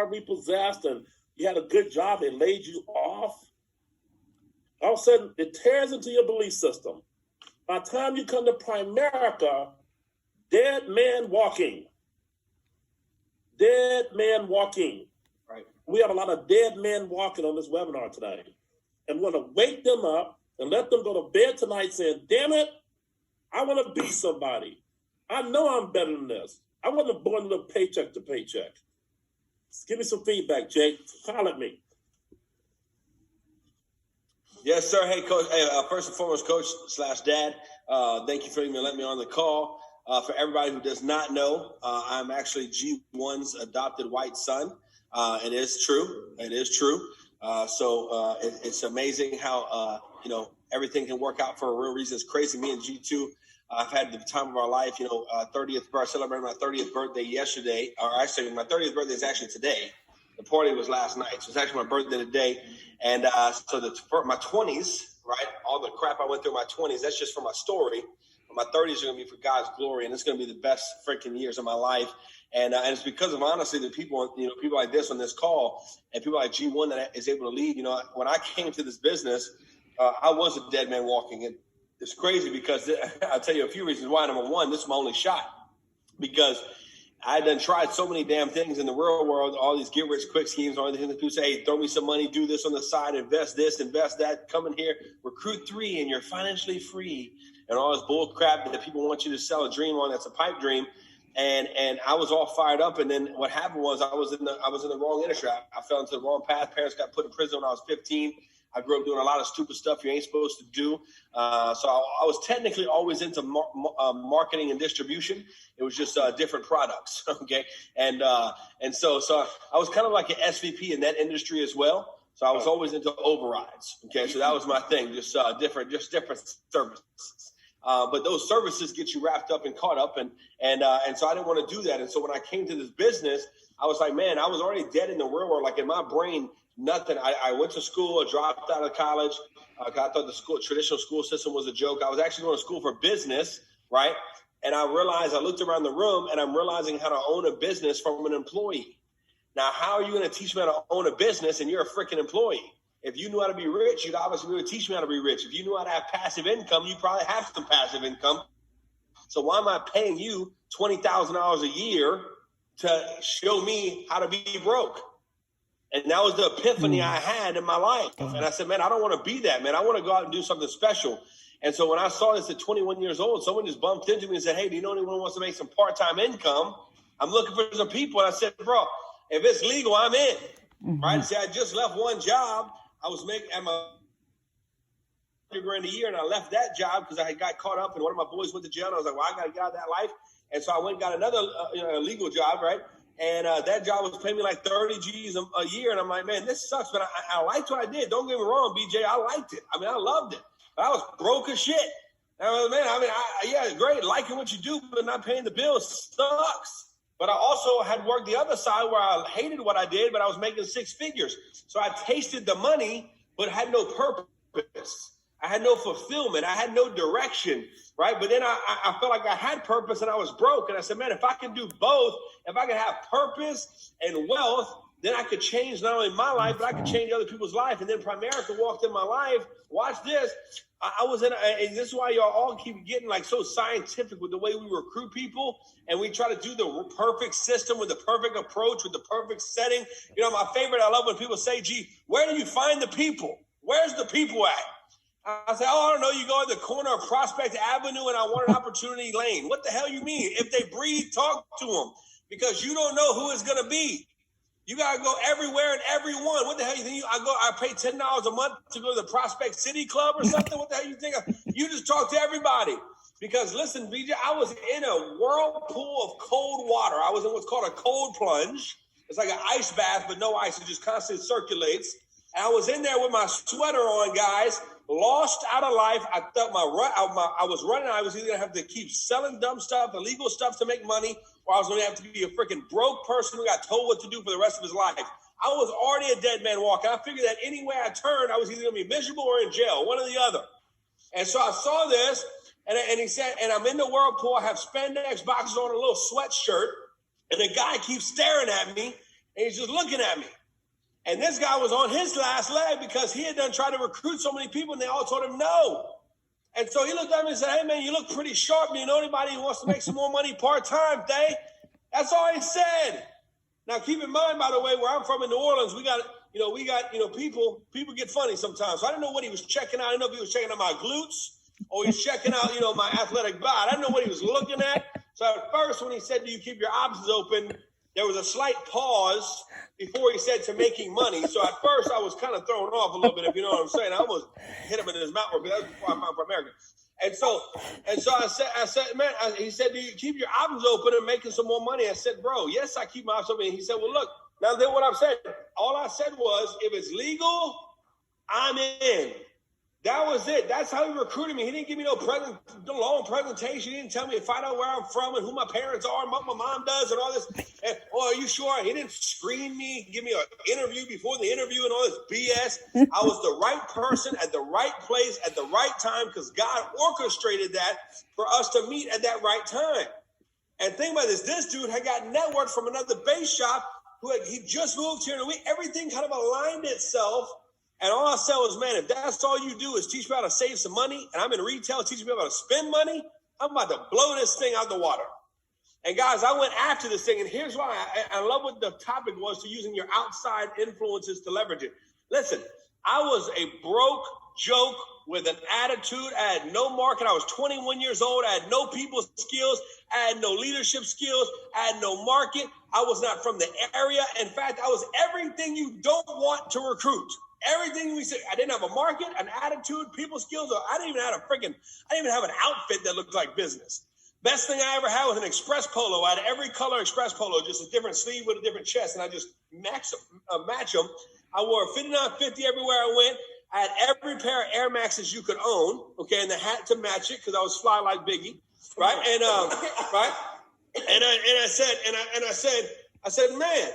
repossessed and you had a good job, they laid you off. All of a sudden, it tears into your belief system. By the time you come to Primerica, dead man walking. Dead man walking. Right. We have a lot of dead men walking on this webinar today. And we want to wake them up and let them go to bed tonight saying, damn it, I want to be somebody. I know I'm better than this. I wasn't born to live paycheck to paycheck. Give me some feedback, Jake. Holler at me. Yes, sir. Hey, Coach. Hey, first and foremost, Coach / Dad, thank you for even letting me on the call. For everybody who does not know, I'm actually G1's adopted white son. It is true. It is true. It's amazing how, everything can work out for a real reason. It's crazy. Me and G2, I've had the time of our life, 30th birthday. I celebrated my 30th birthday yesterday, or actually my 30th birthday is actually today. The party was last night. So it's actually my birthday today. And for my 20s, right, all the crap I went through in my 20s, that's just for my story. My 30s are going to be for God's glory, and it's going to be the best freaking years of my life. And it's because of, honestly, the people, people like this on this call and people like G1 that is able to lead. When I came to this business, I was a dead man walking. And it's crazy because I'll tell you a few reasons why. Number one, this is my only shot because I done tried so many damn things in the real world, all these get rich quick schemes, all the things that people say, hey, throw me some money, do this on the side, invest this, invest that, come in here, recruit 3 and you're financially free. And all this bull crap that people want you to sell a dream on that's a pipe dream. And I was all fired up. And then what happened was I was in the wrong industry. I fell into the wrong path. Parents got put in prison when I was 15. I grew up doing a lot of stupid stuff you ain't supposed to do. So I was technically always into marketing and distribution. It was just different products. Okay. And so I was kind of like an SVP in that industry as well. So I was always into overrides. Okay. So that was my thing. Just different services. But those services get you wrapped up and caught up. And so I didn't want to do that. And so when I came to this business, I was like, man, I was already dead in the real world. Like in my brain, nothing. I went to school, I dropped out of college. I thought the traditional school system was a joke. I was actually going to school for business, right? And I realized, I looked around the room and I'm realizing how to own a business from an employee. Now, how are you going to teach me how to own a business and you're a freaking employee? If you knew how to be rich, you'd obviously be able to teach me how to be rich. If you knew how to have passive income, you probably have some passive income. So why am I paying you $20,000 a year to show me how to be broke? And that was the epiphany I had in my life. And I said, man, I don't want to be that, man. I want to go out and do something special. And so when I saw this at 21 years old, someone just bumped into me and said, hey, do you know anyone who wants to make some part-time income? I'm looking for some people. And I said, bro, if it's legal, I'm in. Mm-hmm. Right? See, I just left one job. I was making $100,000 a year, and I left that job because I had got caught up, and one of my boys went to jail. And I was like, well, I got to get out of that life. And so I went and got another legal job, right? And that job was paying me like 30 G's a year. And I'm like, man, this sucks. But I liked what I did. Don't get me wrong, BJ. I liked it. I mean, I loved it. But I was broke as shit. And I was, man, yeah, great. Liking what you do, but not paying the bills sucks. But I also had worked the other side where I hated what I did, but I was making 6 figures. So I tasted the money, but had no purpose. I had no fulfillment. I had no direction, right? But then I felt like I had purpose and I was broke. And I said, man, if I can do both, if I can have purpose and wealth, then I could change not only my life, but I could change other people's life. And then Primerica walked in my life. Watch this. I was in, and this is why y'all all keep getting like so scientific with the way we recruit people. And we try to do the perfect system with the perfect approach, with the perfect setting. You know, my favorite, I love when people say, gee, where do you find the people? Where's the people at? I say, I don't know. You go at the corner of Prospect Avenue and I want an opportunity lane. What the hell you mean? If they breathe, talk to them because you don't know who it's going to be. You got to go everywhere and everyone. What the hell you think? I pay $10 a month to go to the Prospect City Club or something? What the hell you think? You just talk to everybody. Because listen, BJ, I was in a whirlpool of cold water. I was in what's called a cold plunge. It's like an ice bath, but no ice. It just constantly circulates. And I was in there with my sweater on, guys, lost out of life. I thought I was running. I was either going to have to keep selling dumb stuff, illegal stuff to make money, or I was going to have to be a freaking broke person who got told what to do for the rest of his life. I was already a dead man walking. I figured that any way I turned, I was either going to be miserable or in jail, one or the other. And so I saw this, and he said, and I'm in the whirlpool. I have spandex boxes on, a little sweatshirt, and the guy keeps staring at me. And he's just looking at me. And this guy was on his last leg because he had done tried to recruit so many people, and they all told him no. And so he looked at me and said, hey, man, you look pretty sharp. Do you know anybody who wants to make some more money part-time, Day? That's all he said. Now, keep in mind, by the way, where I'm from in New Orleans, we got people get funny sometimes. So I didn't know what he was checking out. I didn't know if he was checking out my glutes or he was checking out, my athletic body. I didn't know what he was looking at. So at first, when he said, do you keep your options open, there was a slight pause before he said to making money. So at first, I was kind of thrown off a little bit, if you know what I'm saying. I almost hit him in his mouth, but that was before I found for America. And so I said, man, he said, do you keep your options open and making some more money? I said, bro, yes, I keep my options open. And he said, well, look, now then what I've said, all I said was, if it's legal, I'm in. That was it. That's how he recruited me. He didn't give me no long presentation. He didn't tell me to find out where I'm from and who my parents are and what my mom does and all this. And, are you sure? He didn't screen me, give me an interview before the interview and all this BS. I was the right person at the right place at the right time because God orchestrated that for us to meet at that right time. And think about this dude had got networked from another base shop he just moved here in a week. Everything kind of aligned itself. And all I said was, man, if that's all you do is teach me how to save some money, and I'm in retail teaching me how to spend money, I'm about to blow this thing out the water. And guys, I went after this thing, and here's why. I love what the topic was, to using your outside influences to leverage it. Listen, I was a broke joke with an attitude. I had no market. I was 21 years old. I had no people skills. I had no leadership skills. I had no market. I was not from the area. In fact, I was everything you don't want to recruit. Everything we said, I didn't have a market, an attitude, people skills. I didn't even have an outfit that looked like business. Best thing I ever had was an express polo. I had every color express polo, just a different sleeve with a different chest, and I just match them. I wore a 5950 everywhere I went. I had every pair of Air Maxes you could own, okay, and the hat to match it because I was fly like Biggie, right? And right, and I said, man,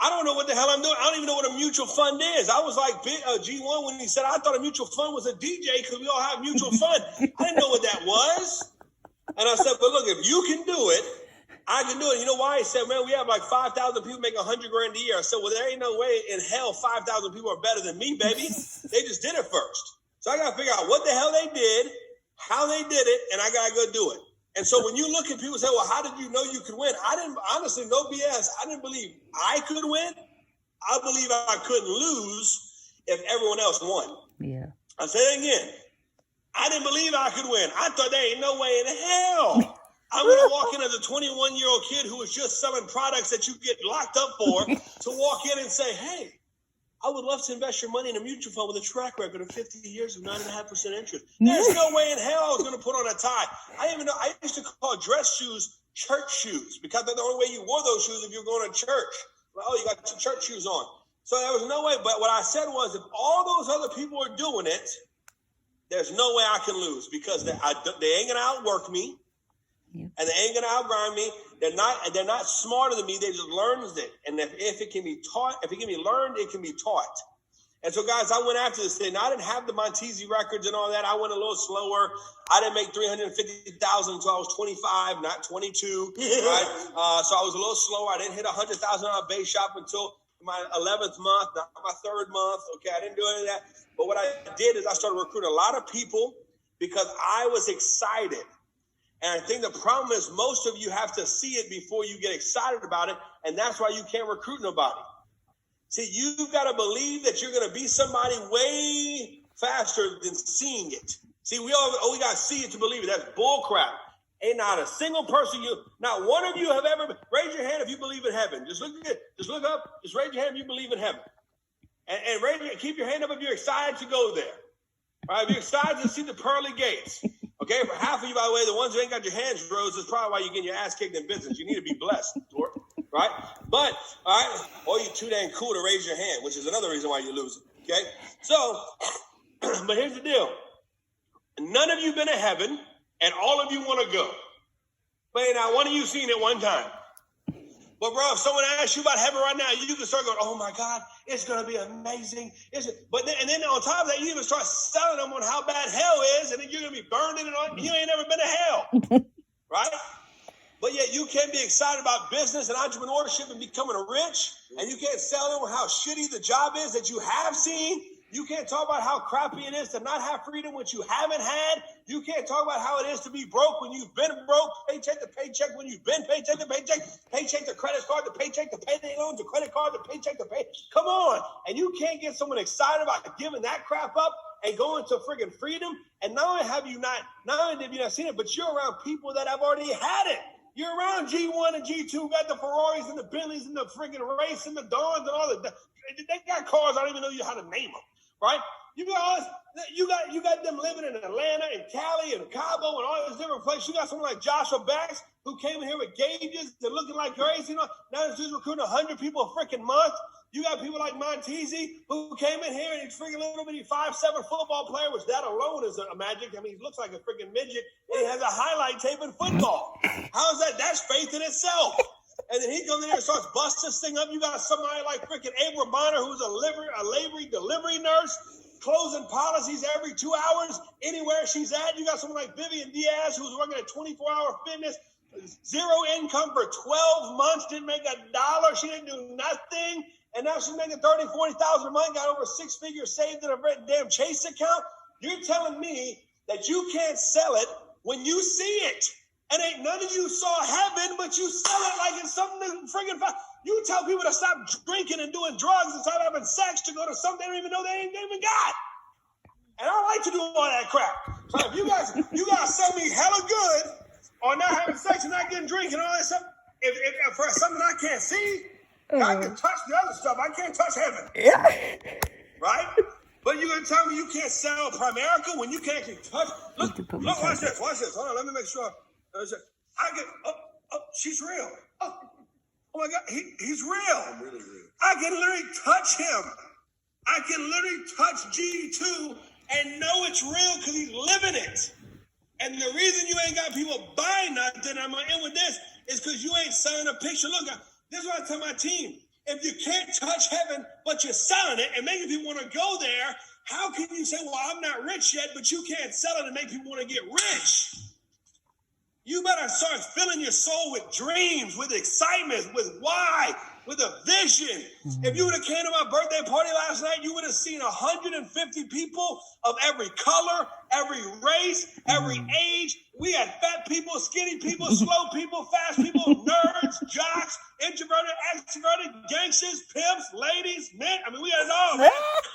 I don't know what the hell I'm doing. I don't even know what a mutual fund is. I was like G1 when he said, I thought a mutual fund was a DJ because we all have mutual fund. I didn't know what that was. And I said, but look, if you can do it, I can do it. You know why? He said, man, we have like 5,000 people make $100,000 a year. I said, well, there ain't no way in hell 5,000 people are better than me, baby. They just did it first. So I got to figure out what the hell they did, how they did it, and I got to go do it. And so when you look at people and say, well, how did you know you could win? I didn't, honestly, no BS. I didn't believe I could win. I believe I couldn't lose if everyone else won. Yeah. I'll say it again. I didn't believe I could win. I thought there ain't no way in hell I'm going to walk in as a 21-year-old kid who was just selling products that you get locked up for to walk in and say, hey, I would love to invest your money in a mutual fund with a track record of 50 years of 9.5% interest. There's no way in hell I was going to put on a tie. I used to call dress shoes church shoes because the only way you wore those shoes if you were going to church. Like, oh, you got some church shoes on. So there was no way. But what I said was, if all those other people are doing it, there's no way I can lose because they ain't going to outwork me. Yeah. And they ain't going to outgrind me. They're not smarter than me. They just learned it. And if it can be taught, if it can be learned, it can be taught. And so, guys, I went after this thing. Now, I didn't have the Montesi records and all that. I went a little slower. I didn't make $350,000 until I was 25, not 22. Right? So I was a little slower. I didn't hit $100,000 base shop until my 11th month, not my 3rd month. Okay, I didn't do any of that. But what I did is I started recruiting a lot of people because I was excited. And I think the problem is most of you have to see it before you get excited about it, and that's why you can't recruit nobody. See, you've got to believe that you're going to be somebody way faster than seeing it. See, we got to see it to believe it. That's bull crap. Ain't not a single person, not one of you have ever, raise your hand if you believe in heaven. Just look up, just raise your hand if you believe in heaven. And keep your hand up if you're excited to go there. Right? If you're excited to see the pearly gates. Okay, for half of you, by the way, the ones who ain't got your hands rose, is probably why you're getting your ass kicked in business. You need to be blessed, right? But, all right, or you're too dang cool to raise your hand, which is another reason why you're losing, okay? So, but here's the deal. None of you been to heaven, and all of you want to go. But not one of you seen it one time. But, bro, if someone asks you about heaven right now, you can start going, oh, my God, it's going to be amazing. But then on top of that, you even start selling them on how bad hell is, and then you're going to be burned in it. You ain't never been to hell, right? But yet you can't be excited about business and entrepreneurship and becoming rich, and you can't sell them how shitty the job is that you have seen. You can't talk about how crappy it is to not have freedom, which you haven't had. You can't talk about how it is to be broke when you've been broke, paycheck to paycheck when you've been paycheck to paycheck, paycheck to credit card to paycheck to payday loans to credit card to paycheck to pay. Come on. And you can't get someone excited about giving that crap up and going to friggin' freedom. And not only have you not seen it, but you're around people that have already had it. You're around G1 and G2, got the Ferraris and the Bentleys and the friggin' race and the Dawns and all that. They got cars, I don't even know how to name them, right? You got them living in Atlanta and Cali and Cabo and all these different places. You got someone like Joshua Banks who came in here with gauges and looking like crazy. Now he's recruiting 100 people a freaking month. You got people like Montesi who came in here and he's freaking little bitty 5'7" football player, which that alone is a magic. I mean, he looks like a freaking midget and he has a highlight tape in football. How is that? That's faith in itself. And then he comes in here and starts busting this thing up. You got somebody like freaking Abram Bonner, who's a labor delivery nurse, closing policies every 2 hours anywhere she's at. You got someone like Vivian Diaz, who's working at 24-hour fitness, zero income for 12 months, didn't make $1. She didn't do nothing. And now she's making $30,000, $40,000 a month, got over 6 figures saved in a damn Chase account. You're telling me that you can't sell it when you see it. And ain't none of you saw heaven, but you sell it like it's something friggin' fun. You tell people to stop drinking and doing drugs and stop having sex to go to something they don't even know they ain't even got. And I don't like to do all that crap. So if you guys sell me hella good on not having sex and not getting drink and all that stuff, if for something I can't see, I can touch the other stuff. I can't touch heaven. Yeah. Right? But you're going to tell me you can't sell Primerica when you can't actually touch? Look, watch this. Hold on, let me make sure. She's real. Oh my God, he's real. I'm really real. I can literally touch him. I can literally touch G2 and know it's real because he's living it. And the reason you ain't got people buying nothing, I'm going to end with this, is because you ain't selling a picture. Look, this is what I tell my team. If you can't touch heaven, but you're selling it and making people want to go there, how can you say, well, I'm not rich yet, but you can't sell it and make people want to get rich? You better start filling your soul with dreams, with excitement, with why, with a vision. If you would have came to my birthday party last night, you would have seen 150 people of every color, every race, every age. We had fat people, skinny people, slow people, fast people, nerds, jocks, introverted, extroverted, gangsters, pimps, ladies, men. I mean, we had it all, man.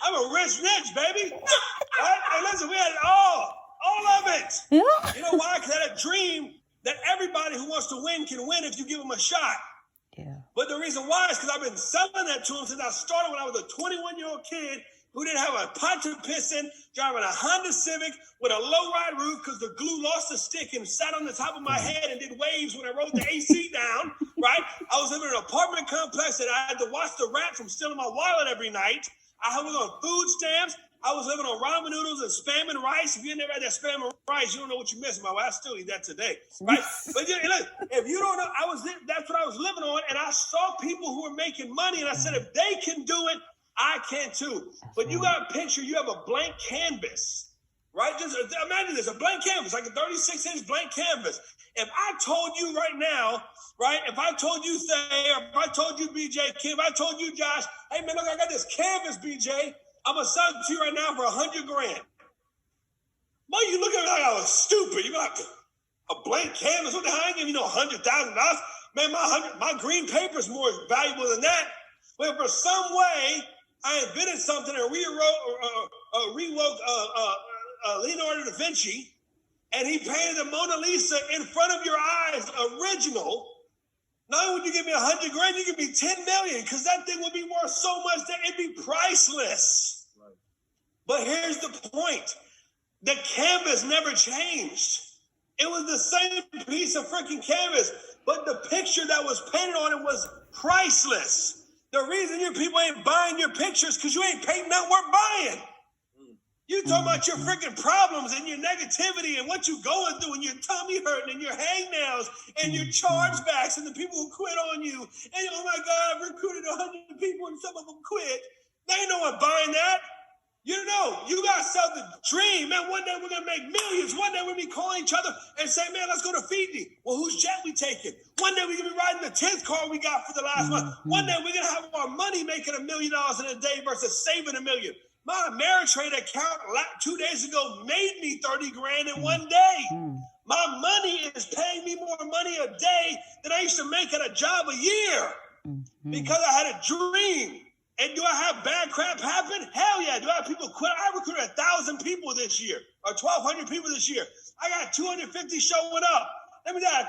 I'm a rich, baby. Right? And listen, we had it all of it. You know why? Because I had a dream that everybody who wants to win can win if you give them a shot. Yeah. But the reason why is because I've been selling that to them since I started when I was a 21-year-old kid who didn't have a pot to piss in, driving a Honda Civic with a low-ride roof because the glue lost a stick and sat on the top of my head and did waves when I rode the AC down, right? I was living in an apartment complex that I had to watch the rat from stealing my wallet every night. I was on food stamps. I was living on ramen noodles and Spam and rice. If you never had that Spam and rice, you don't know what you're missing. My wife, I still eat that today, right? But look, if you don't know, that's what I was living on, and I saw people who were making money, and I said, if they can do it, I can too. But you got a picture, you have a blank canvas, right? Just imagine this, a blank canvas, like a 36-inch blank canvas. If I told you right now, right, if I told you, Thayer, if I told you, BJ, Kim, if I told you, Josh, hey, man, look, I got this canvas, BJ. I'm going to sell it to you right now for $100,000. Boy, you look at me like I was stupid. You got a blank canvas. What the hell? I ain't giving you no $100,000. Man, my green paper is more valuable than that. But for some way, I invented something and rewoke Leonardo da Vinci, and he painted the Mona Lisa in front of your eyes, original. Not only would you give me $100,000, you give me $10 million, because that thing would be worth so much that it'd be priceless. Right. But here's the point. The canvas never changed. It was the same piece of freaking canvas, but the picture that was painted on it was priceless. The reason you people ain't buying your pictures because you ain't paid not worth buying. You talking about your freaking problems and your negativity and what you going through and your tummy hurting and your hangnails and your chargebacks and the people who quit on you. And oh my God, I've recruited 100 people and some of them quit. They ain't no one buying that. You know, you got to sell the dream, man. One day we're going to make millions. One day we'll be calling each other and say, man, let's go to Fiji. Well, whose jet we taking? One day we're going to be riding the 10th car we got for the last month. One day we're going to have our money making $1 million in a day versus saving $1 million. My Ameritrade account 2 days ago made me 30 grand in one day. My money is paying me more money a day than I used to make at a job a year because I had a dream. And do I have bad crap happen? Hell yeah. Do I have people quit? I recruited 1,000 people this year, or 1,200 people this year. I got 250 showing up. Let me tell you,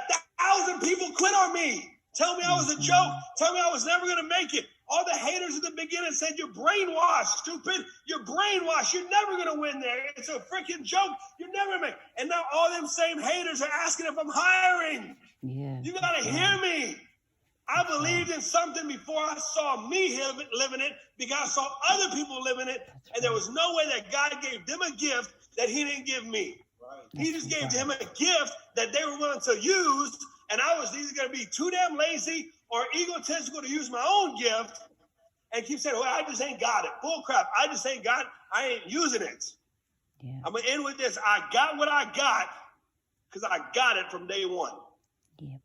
1,000 people quit on me. Tell me I was a joke. Tell me I was never going to make it. All the haters at the beginning said, you're brainwashed, stupid. You're brainwashed. You're never going to win there. It's a freaking joke. You're never going to make it. And now all them same haters are asking if I'm hiring. Yeah. You got to hear me. I believed in something before I saw me living it, because I saw other people living it, and there was no way that God gave them a gift that he didn't give me. Right. He just gave them a gift that they were willing to use, and I was either going to be too damn lazy or egotistical to use my own gift and keep saying, well, I just ain't got it. Bull crap. I just ain't got it. I ain't using it. Yeah. I'm going to end with this. I got what I got because I got it from day one. Yep.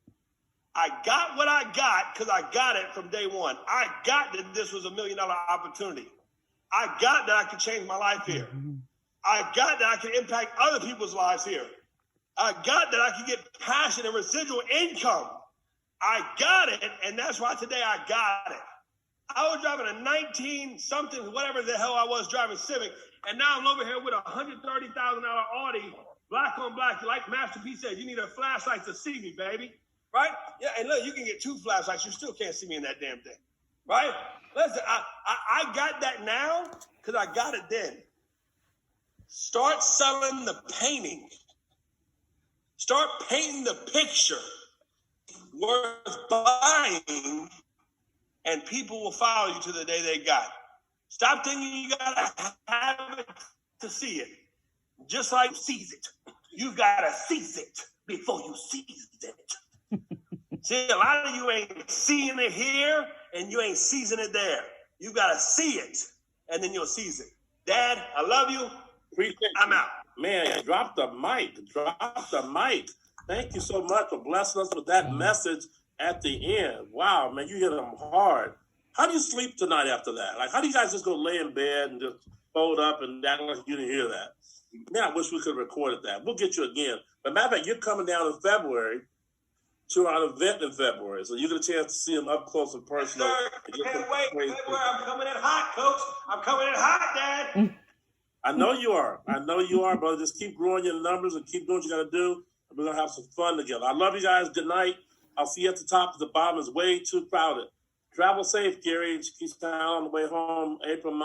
I got what I got because I got it from day one. I got that this was $1 million opportunity. I got that I could change my life here. I got that I could impact other people's lives here. I got that I could get passion and residual income. I got it, and that's why today I got it. I was driving a 19-something, whatever the hell I was driving Civic, and now I'm over here with a $130,000 Audi, black on black. Like Master P said, you need a flashlight to see me, baby. Right? Yeah, and look, you can get 2 flashlights. You still can't see me in that damn thing. Right? Listen, I got that now because I got it then. Start selling the painting. Start painting the picture worth buying, and people will follow you to the day they got it. Stop thinking you got to have it to see it. Just like seize it. You got to seize it before you seize it. See, a lot of you ain't seeing it here, and you ain't seizing it there. You got to see it, and then you'll seize it. Dad, I love you. I'm out. Man, drop the mic. Drop the mic. Thank you so much for blessing us with that message at the end. Wow, man, you hit them hard. How do you sleep tonight after that? Like, how do you guys just go lay in bed and just fold up and act like you didn't hear that? Man, I wish we could have recorded that. We'll get you again. But matter of fact, you're coming down in February to our event in February, so you get a chance to see them up close and personal. Yes, can't wait. February, I'm coming in hot, Coach. I'm coming in hot, Dad. I know you are. I know you are, brother. Just keep growing your numbers and keep doing what you got to do. And we're going to have some fun together. I love you guys. Good night. I'll see you at the top because the bottom is way too crowded. Travel safe, Gary. Keep down on the way home. April 9th.